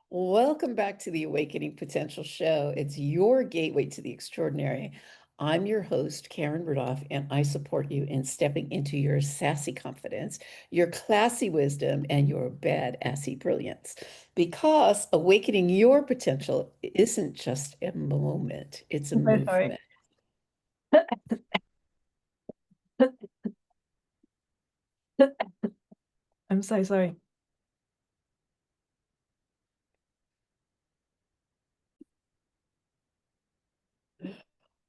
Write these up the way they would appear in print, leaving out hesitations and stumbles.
Welcome back to the Awakening Potential Show. It's your gateway to the extraordinary. I'm your host, Karen Rudolf, and I support you in stepping into your sassy confidence, your classy wisdom, and your badassy brilliance. Because awakening your potential isn't just a moment, it's a I'm so sorry. movement. I'm so sorry.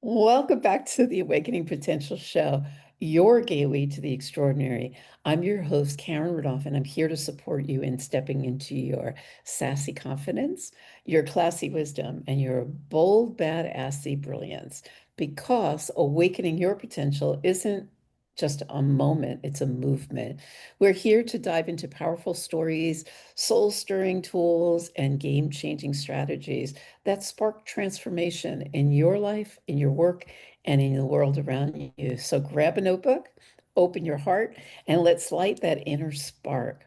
Welcome back to the Awakening Potential Show, your gateway to the extraordinary. I'm your host, Karen Rudolph, and I'm here to support you in stepping into your sassy confidence, your classy wisdom, and your bold, badassy brilliance. Because awakening your potential isn't just a moment, it's a movement. We're here to dive into powerful stories, soul stirring tools, and game changing strategies that spark transformation in your life, in your work, and in the world around you. So grab a notebook, open your heart, and let's light that inner spark.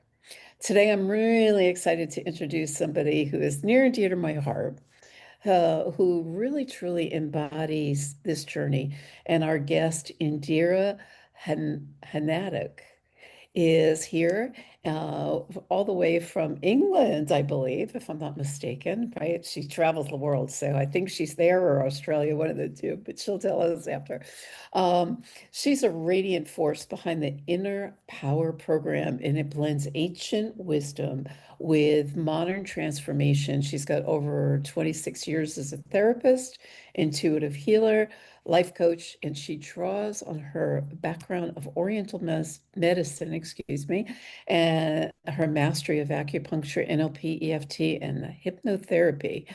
Today, I'm really excited to introduce somebody who is near and dear to my heart. Who really truly embodies this journey. And our guest, Indira Hnatiuk, is here all the way from England, I believe, if I'm not mistaken, right? She travels the world, so I think she's there or Australia, one of the two, but she'll tell us after. She's a radiant force behind the Inner Power program, and it blends ancient wisdom with modern transformation. She's got over 26 years as a therapist, intuitive healer, life coach, and she draws on her background of Oriental medicine, excuse me, and her mastery of acupuncture, NLP, EFT, and hypnotherapy.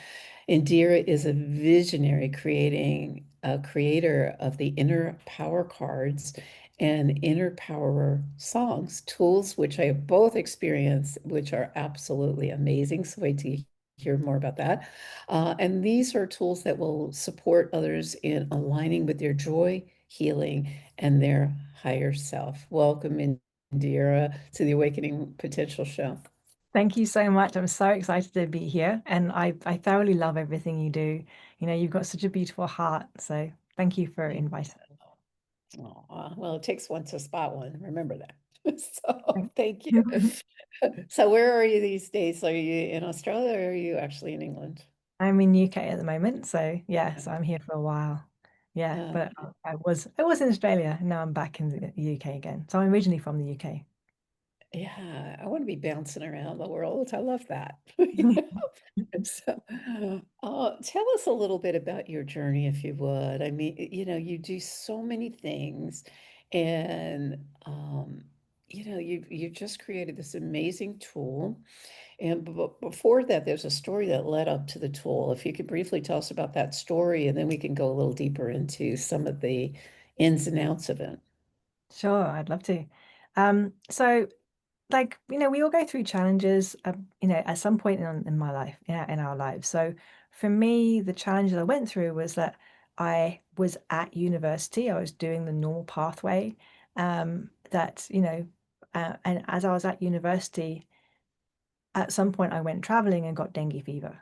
Indira is a visionary creating a creator of the Inner Power cards and Inner Power songs, tools which I have both experienced, which are absolutely amazing. So wait to hear more about that. And these are tools that will support others in aligning with their joy, healing, and their higher self. Welcome, Indira, to the Awakening Potential Show. Thank you so much. I'm so excited to be here, and I thoroughly love everything you do. You know, you've got such a beautiful heart. So thank you for inviting Oh, well, it takes one to spot one. Remember that. So me. thank you. So where are you these days? Are you in Australia or are you actually in England? I'm in UK at the moment, so yeah, so I'm here for a while. Yeah, Uh, but I was in Australia, and now I'm back in the UK again. So I'm originally from the UK. yeah, I want to be bouncing around the world. I love that. You know? So, tell us a little bit about your journey, if you would. I mean, you do so many things, and you just created this amazing tool. And before that, there's a story that led up to the tool. If you could briefly tell us about that story, and then we can go a little deeper into some of the ins and outs of it. Sure, I'd love to. So like, we all go through challenges, at some point in my life, yeah, in our lives. So for me, the challenge that I went through was that I was at university, I was doing the normal pathway, that, and as I was at university, at some point I went traveling and got dengue fever.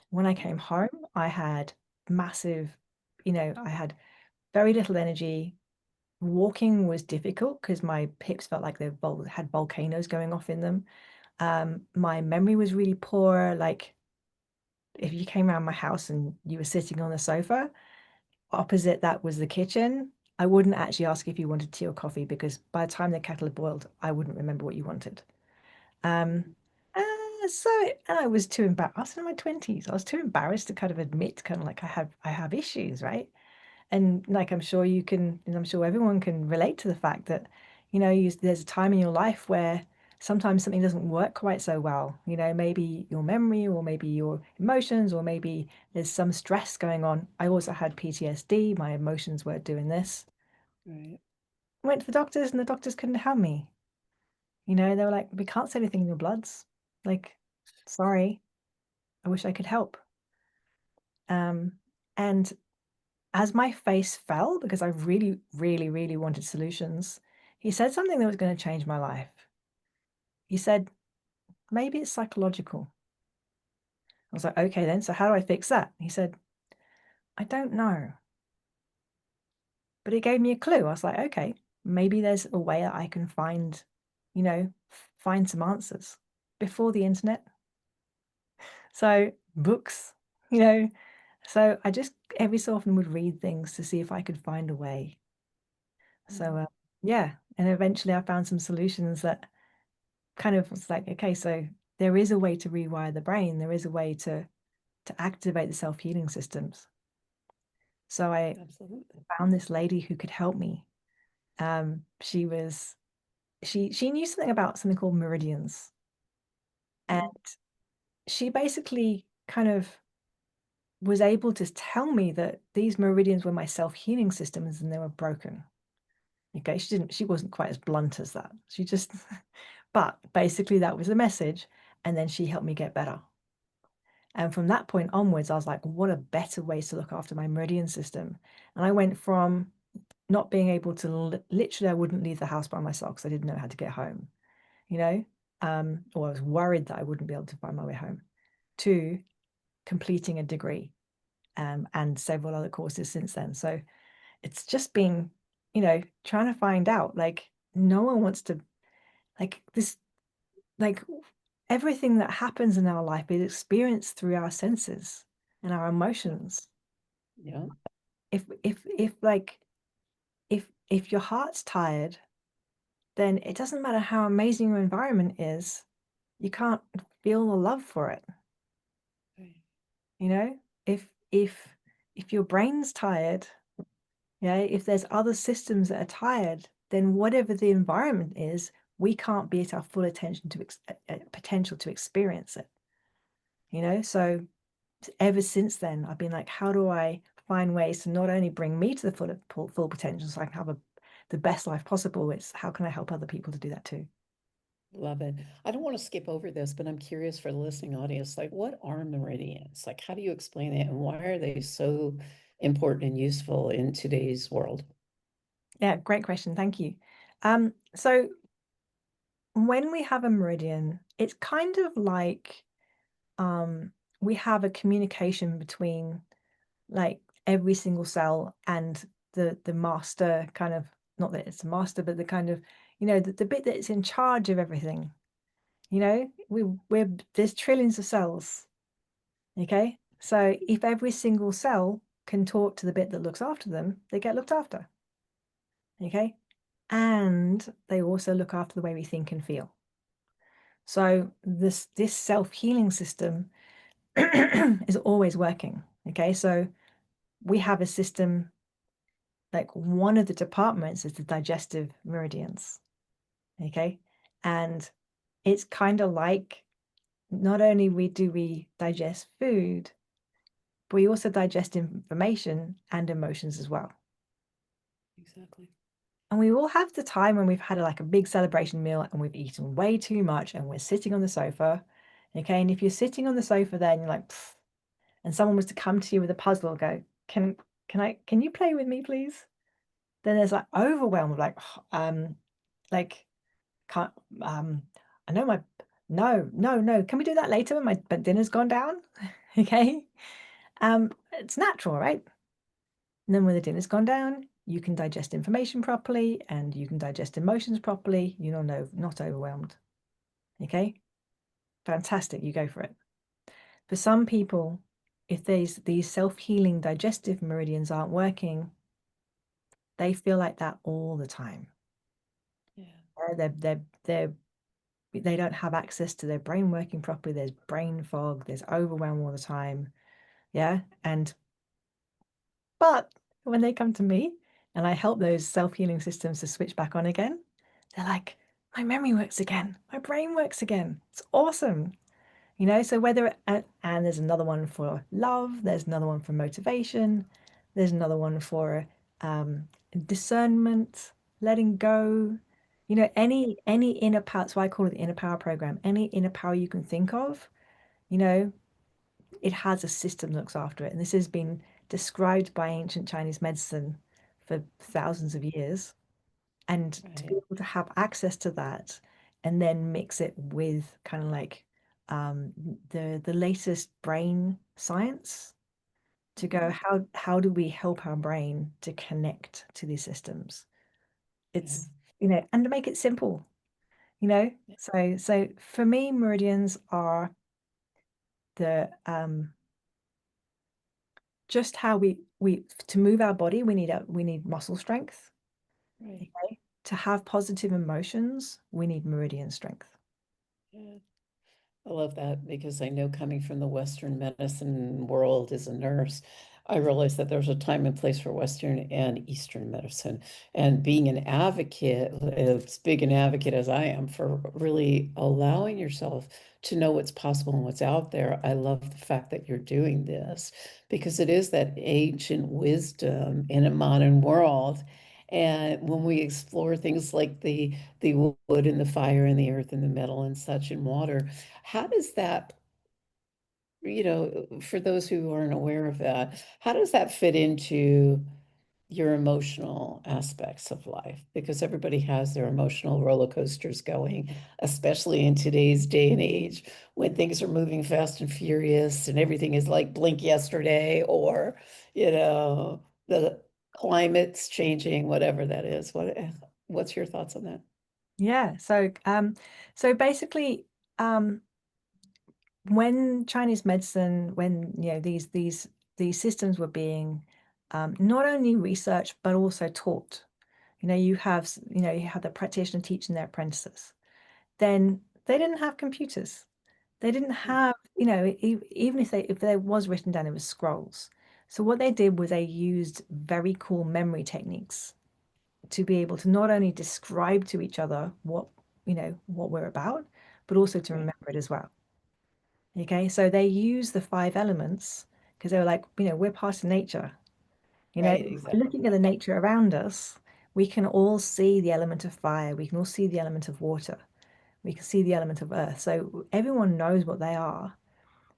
When I came home, I had massive, I had very little energy. Walking was difficult because my hips felt like had volcanoes going off in them. My memory was really poor. Like if you came around my house and you were sitting on the sofa, opposite that was the kitchen. I wouldn't actually ask if you wanted tea or coffee because by the time the kettle had boiled, I wouldn't remember what you wanted. Um, so and I was too embarrassed. I was in my 20s. I was too embarrassed to kind of admit kind of like I have issues, right? And like I'm sure you can, and I'm sure everyone can relate to the fact that, there's a time in your life where sometimes something doesn't work quite so well. Maybe your memory, or maybe your emotions, or maybe there's some stress going on. I also had PTSD. My emotions were doing this. Right. I went to the doctors, and the doctors couldn't help me. They were like, we can't see anything in your bloods. Like, sorry, I wish I could help. And as my face fell, because I really, really, really wanted solutions, he said something that was going to change my life. He said, maybe it's psychological. I was like, okay, then. So how do I fix that? He said, I don't know. But it gave me a clue. I was like, okay, maybe there's a way that I can find, find some answers before the internet. So books, you know. So I just every so often would read things to see if I could find a way. So Mm, yeah, and eventually I found some solutions that kind of was like, okay, so there is a way to rewire the brain. There is a way to activate the self-healing systems. So I absolutely. found this lady who could help me. She was she knew something about something called meridians, and Mm, she basically kind of was able to tell me that these meridians were my self-healing systems and they were broken. Okay, she wasn't quite as blunt as that. She just but basically that was the message, and then she helped me get better. And from that point onwards, I was like, what a better way to look after my meridian system. And I went from not being able to literally, I wouldn't leave the house by myself because I didn't know how to get home, you know, or I was worried that I wouldn't be able to find my way home, to completing a degree and several other courses since then. So it's just been, trying to find out like, no one wants to, like, this, like, everything that happens in our life is experienced through our senses and our emotions. yeah, If like, if your heart's tired, then it doesn't matter how amazing your environment is, you can't feel the love for it, right, you know? If your brain's tired, yeah, if there's other systems that are tired, then whatever the environment is, we can't be at our full attention to potential to experience it, you know? So ever since then, I've been like, how do I find ways to not only bring me to the full potential so I can have the best life possible, it's how can I help other people to do that too? love it. I don't want to skip over this, but I'm curious for the listening audience, like what are meridians? Like, how do you explain it and why are they so important and useful in today's world? Yeah, great question. Thank you. So when we have a meridian, it's kind of like um, we have a communication between like every single cell and the master kind of, not that it's a master, but the kind of, the bit that's in charge of everything. We're there's trillions of cells. Okay. So if every single cell can talk to the bit that looks after them, they get looked after. Okay. And they also look after the way we think and feel. So this self-healing system is always working. Okay. So we have a system, like one of the departments is the digestive meridians. Okay. And it's kind of like not only we digest food, but we also digest information and emotions as well. Exactly. And we all have the time when we've had like a big celebration meal and we've eaten way too much and we're sitting on the sofa. Okay. And if you're sitting on the sofa there and you're like, "Pff," and someone was to come to you with a puzzle, go, can you play with me, please? Then there's like overwhelm of like, like, can't, I know my, no, no, no. Can we do that later when my dinner's gone down? Okay. It's natural, right? And then when the dinner's gone down, you can digest information properly and you can digest emotions properly. You're not overwhelmed. Okay. Fantastic. You go for it. For some people, if these self-healing digestive meridians aren't working, they feel like that all the time. Yeah. They don't have access to their brain working properly. There's brain fog, there's overwhelm all the time. Yeah. But when they come to me and I help those self-healing systems to switch back on again, they're like, my memory works again. My brain works again. It's awesome. So and there's another one for love, there's another one for motivation, there's another one for discernment, letting go, any inner power. That's why I call it the inner power program. Any inner power you can think of, you know, it has a system that looks after it. And this has been described by ancient Chinese medicine for thousands of years. And to be Right. able to have access to that and then mix it with kind of like um, the latest brain science to Mhm. go, how do we help our brain to connect to these systems? Yeah. It's, and to make it simple, you know. Yeah. So for me, meridians are the just how we to move our body, we need muscle strength. Right. Okay. To have positive emotions, we need meridian strength. Yeah. I love that because I know coming from the Western medicine world as a nurse, I realized that there's a time and place for Western and Eastern medicine. And being an advocate, as big an advocate as I am for really allowing yourself to know what's possible and what's out there, I love the fact that you're doing this because it is that ancient wisdom in a modern world. And when we explore things like the wood and the fire and the earth and the metal and such and water, how does that, for those who aren't aware of that, how does that fit into your emotional aspects of life? Because everybody has their emotional roller coasters going, especially in today's day and age when things are moving fast and furious and everything is like blink yesterday or, the climate's changing, whatever that is. What's your thoughts on that? Yeah. So basically, um, when Chinese medicine, when these systems were being not only researched but also taught, you have the practitioner teaching their apprentices. Then they didn't have computers. They didn't Mm. have, even if there was written down, it was scrolls. So what they did was they used very cool memory techniques to be able to not only describe to each other what we're about, but also to Right, remember it as well. Okay, so they use the five elements because they were like, we're part of nature. right, By exactly. looking at the nature around us, we can all see the element of fire, we can all see the element of water, we can see the element of earth. So everyone knows what they are.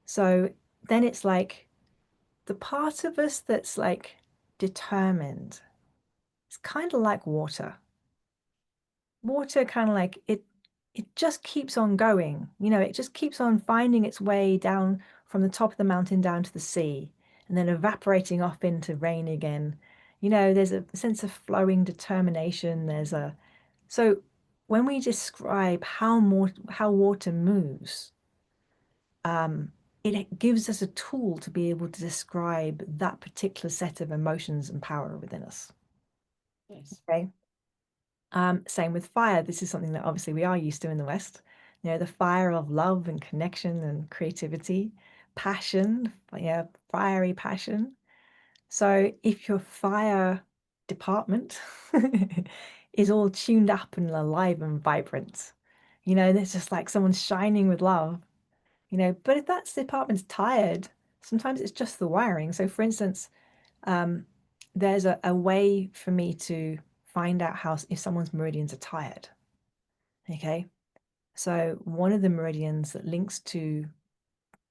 So then it's like the part of us that's like determined. It's kind of like water. Water kind of like it just keeps on going. It just keeps on finding its way down from the top of the mountain down to the sea and then evaporating off into rain again. There's a sense of flowing determination. So when we describe how water moves, um, it gives us a tool to be able to describe that particular set of emotions and power within us. Nice. Okay. Same with fire. This is something that obviously we are used to in the West. The fire of love and connection and creativity, passion, yeah, fiery passion. So if your fire department is all tuned up and alive and vibrant, there's just like someone shining with love, but if that department's tired, sometimes it's just the wiring. So for instance, um, there's a way for me to find out how if someone's meridians are tired. Okay. So one of the meridians that links to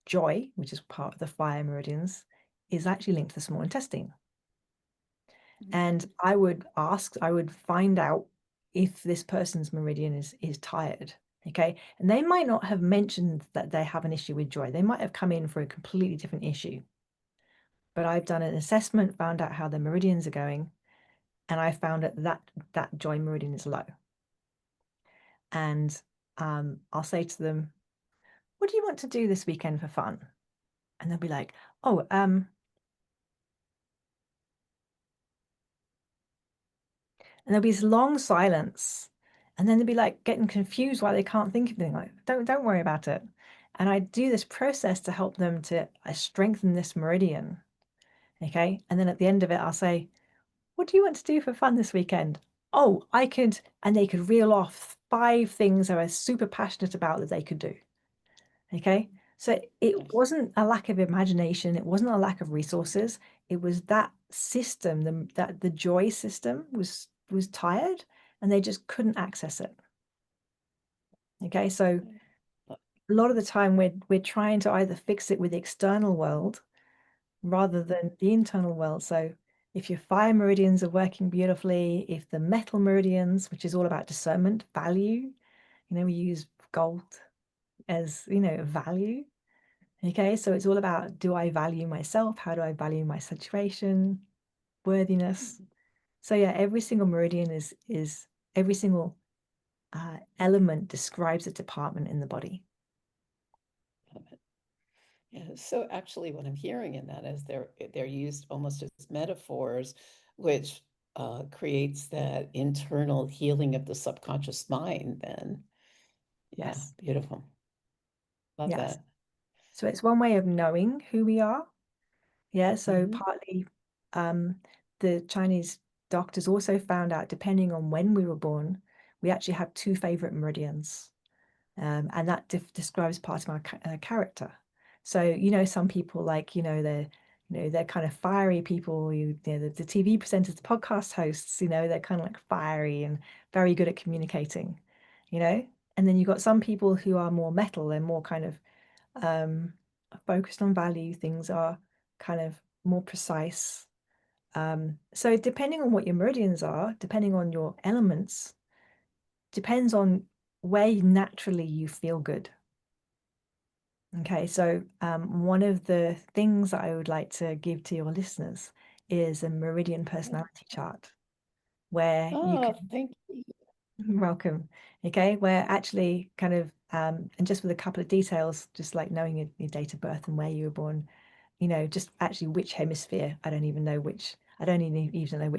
joy, which is part of the fire meridians, is actually linked to the small intestine. Mhm. And I would find out if this person's meridian is tired. Okay. And they might not have mentioned that they have an issue with joy. They might have come in for a completely different issue. But I've done an assessment, found out how the meridians are going, and I found that joy meridian is low. And I'll say to them, "What do you want to do this weekend for fun?" And they'll be like, "Oh, and there'll be this long silence, and then they'll be like getting confused why they can't think of anything. Like, don't worry about it. And I do this process to help them to strengthen this meridian. Okay, and then at the end of it, I'll say, "What do you want to do for fun this weekend?" Oh, I could, and they could reel off five things they were super passionate about that they could do. Okay. So it Nice. wasn't a lack of imagination, it wasn't a lack of resources. It was that system, that the joy system was tired and they just couldn't access it. Okay. So Uh, a lot of the time we're trying to either fix it with the external world rather than the internal world. So if your fire meridians are working beautifully, if the metal meridians, which is all about discernment, value, we use gold as, value. Okay, so it's all about, do I value myself? How do I value my situation, worthiness? So yeah, every single meridian is every single element describes a department in the body. Yeah, so actually what I'm hearing in that is they're used almost as metaphors, which creates that internal healing of the subconscious mind then. Yeah, Yes, beautiful. Love yes. that. So it's one way of knowing who we are. Yeah, so Hmm. partly the Chinese doctors also found out, depending on when we were born, we actually have two favorite meridians. And that describes part of our character. So, some people like, they're kind of fiery people. The TV presenters, the podcast hosts, they're kind of like fiery and very good at communicating, you know. And then you've got some people who are more metal. They're more kind of um, focused on value. Things are kind of more precise. So depending on what your meridians are, depending on your elements, depends on where naturally you feel good. Okay, so one of the things that I would like to give to your listeners is a meridian personality chart where you Oh, can thank you. welcome, okay, where actually kind of and just with a couple of details, just like knowing your date of birth and where you were born, just actually which hemisphere, I don't even know which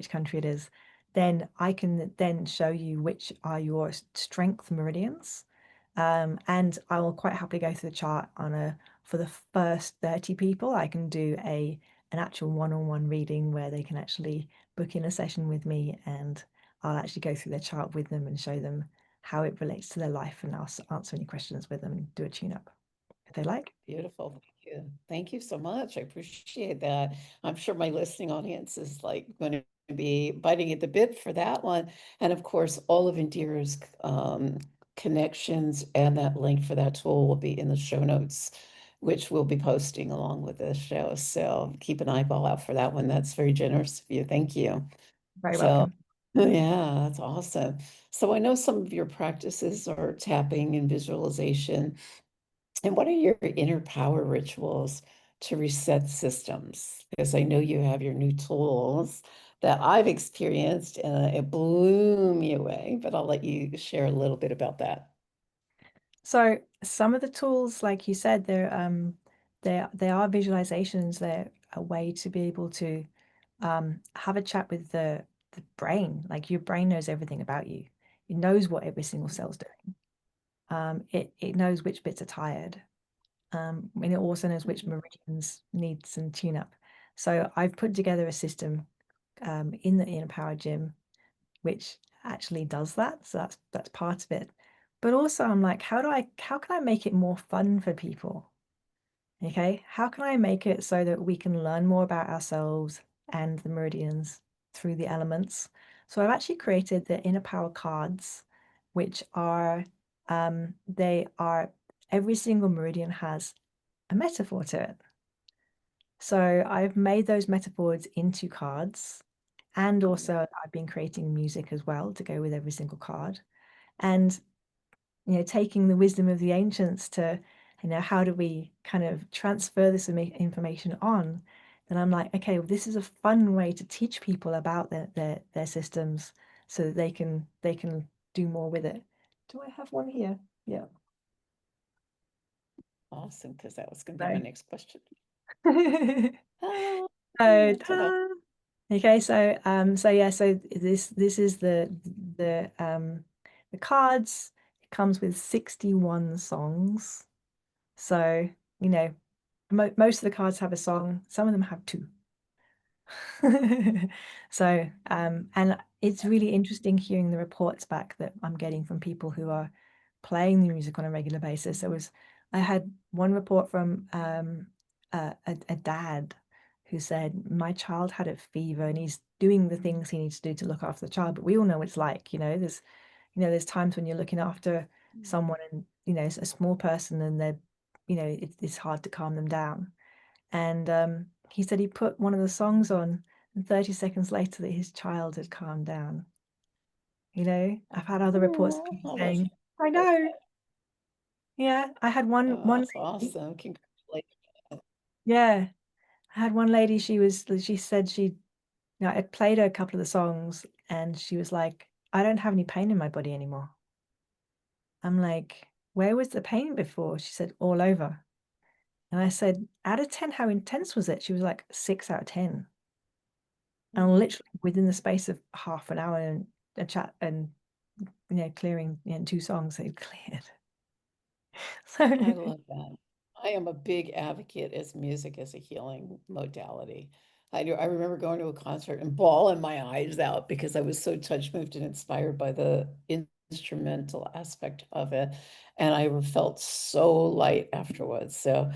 country it is, then I can then show you which are your strength meridians. And I will quite happily go through the chart for the first 30 people. I can do an actual one-on-one reading where they can actually book in a session with me, and I'll actually go through their chart with them and show them how it relates to their life, and I'll answer any questions with them and do a tune-up if they like. Beautiful. Thank you. Thank you so much. I appreciate that. I'm sure my listening audience is like going to be biting at the bit for that one. And of course, all of Indira's connections and that link for that tool will be in the show notes, which we'll be posting along with the show. So keep an eyeball out for that one. That's very generous of you. Thank you. Very So, welcome. yeah, that's awesome. So I know some of your practices are tapping and visualization. And what are your inner power rituals to reset systems? Because I know you have your new tools that I've experienced and it blew me away, but I'll let you share a little bit about that. So some of the tools, like you said, they are visualizations. They're a way to be able to have a chat with the brain. Like your brain knows everything about you. It knows what every single cell's doing. It knows which bits are tired. And it also knows which Mhm. meridians need some tune up. So I've put together a system in the Inner Power Gym which actually does that. So that's part of it. But also I'm like, how can I make it more fun for people? Okay. How can I make it so that we can learn more about ourselves and the meridians through the elements? So I've actually created the inner power cards, which are they are every single meridian has a metaphor to it. So I've made those metaphors into cards, and also I've been creating music as well to go with every single card. And taking the wisdom of the ancients to, how do we kind of transfer this information on? Then I'm like, okay, well, this is a fun way to teach people about their systems so that they can do more with it. Do I have one here? Yeah. Awesome, because that was going to be my No. next question. So, Oh, ta-da. ta-da. Okay, so yeah, so this is the cards. It comes with 61 songs. So, you know, most of the cards have a song, some of them have two. So, and it's really interesting hearing the reports back that I'm getting from people who are playing the music on a regular basis. I had one report from a dad who said, my child had a fever and he's doing the things he needs to do to look after the child. But we all know what it's like, there's times when you're looking after someone and, it's a small person and it's hard to calm them down. And he said he put one of the songs on, and 30 seconds later, that his child had calmed down. I've had other reports of Oh, people I love saying, you. I know. Yeah, I had one Oh, that's lady, awesome. Congratulations. yeah, I had one lady, she said I played her a couple of the songs and she was like, "I don't have any pain in my body anymore." I'm like, "Where was the pain before?" She said, "All over." And I said, "Out of 10, how intense was it?" She was like, "6 out of 10." And Mm, literally within the space of half an hour and a chat and, clearing, 2 songs, they'd cleared. So I love that. I am a big advocate as music as a healing modality. I remember going to a concert and bawling my eyes out because I was so touched, moved, and inspired by the instrumental aspect of it. And I felt so light afterwards. So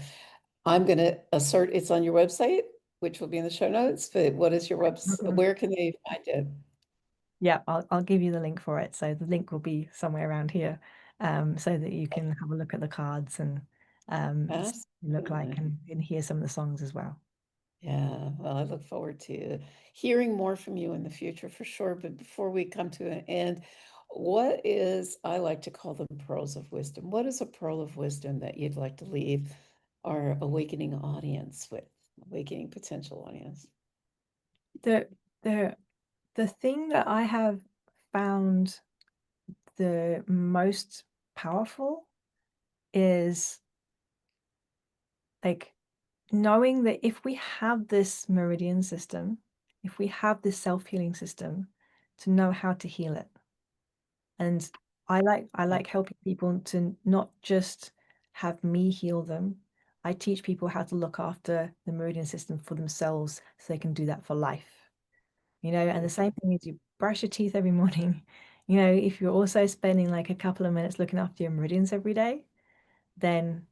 I'm going to assert it's on your website, which will be in the show notes. But what is your website? Where can they find it? Yeah, I'll give you the link for it. So the link will be somewhere around here, so that you can have a look at the cards and see what they look like Absolutely. and hear some of the songs as well. Yeah, well, I look forward to hearing more from you in the future for sure. But before we come to an end, what is, I like to call them pearls of wisdom. What is a pearl of wisdom that you'd like to leave our awakening audience with, awakening potential audience? The the the thing that I have found the most powerful is like knowing that if we have this meridian system, if we have this self-healing system, to know how to heal it. And I like helping people to not just have me heal them. I teach people how to look after the meridian system for themselves so they can do that for life. And the same Beautiful. thing is you brush your teeth every morning. If you're also spending like a couple of minutes looking after your meridians every day, then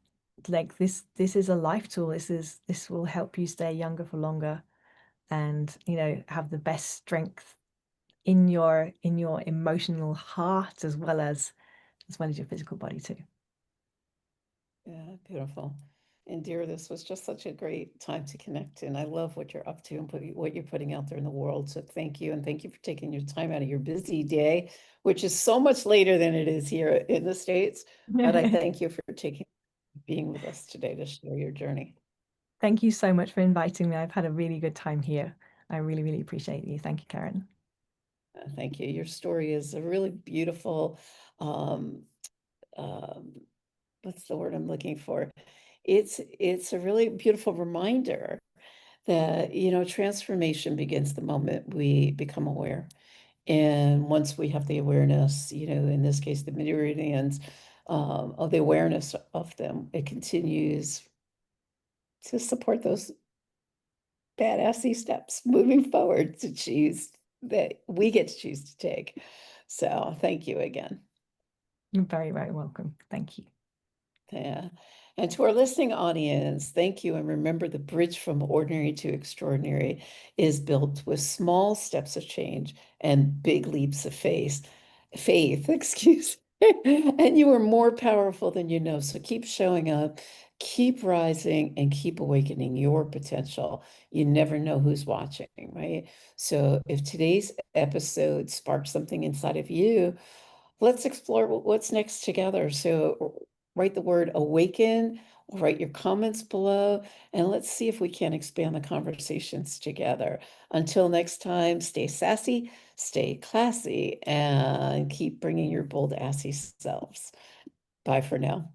like this is a life tool. This will help you stay younger for longer and have the best strength in your emotional heart as well as your physical body too. Yeah, beautiful. And dear, this was just such a great time to connect. And I love what you're up to and what you're putting out there in the world. So thank you. And thank you for taking your time out of your busy day, which is so much later than it is here in the States. But I thank you for being with us today to share your journey. Thank you so much for inviting me. I've had a really good time here. I really, really appreciate you. Thank you, Karen. Thank you. Your story is a really beautiful, um, um, what's the word I'm looking for? It's a really beautiful reminder that, transformation begins the moment we become aware. And once we have the awareness, in this case, the meridians, of the awareness of them, it continues to support those badassy steps moving forward to choose that we get to choose to take. So thank you again. You're very, very welcome. Thank you. Yeah. And to our listening audience, thank you. And remember, the bridge from ordinary to extraordinary is built with small steps of change and big leaps of faith, excuse. And you are more powerful than you know. So keep showing up, keep rising, and keep awakening your potential. You never know who's watching, right? So if today's episode sparked something inside of you, let's explore what's next together. So write the word awaken, write your comments below, and let's see if we can expand the conversations together. Until next time, stay sassy, stay classy, and keep bringing your bold, assy selves. Bye for now.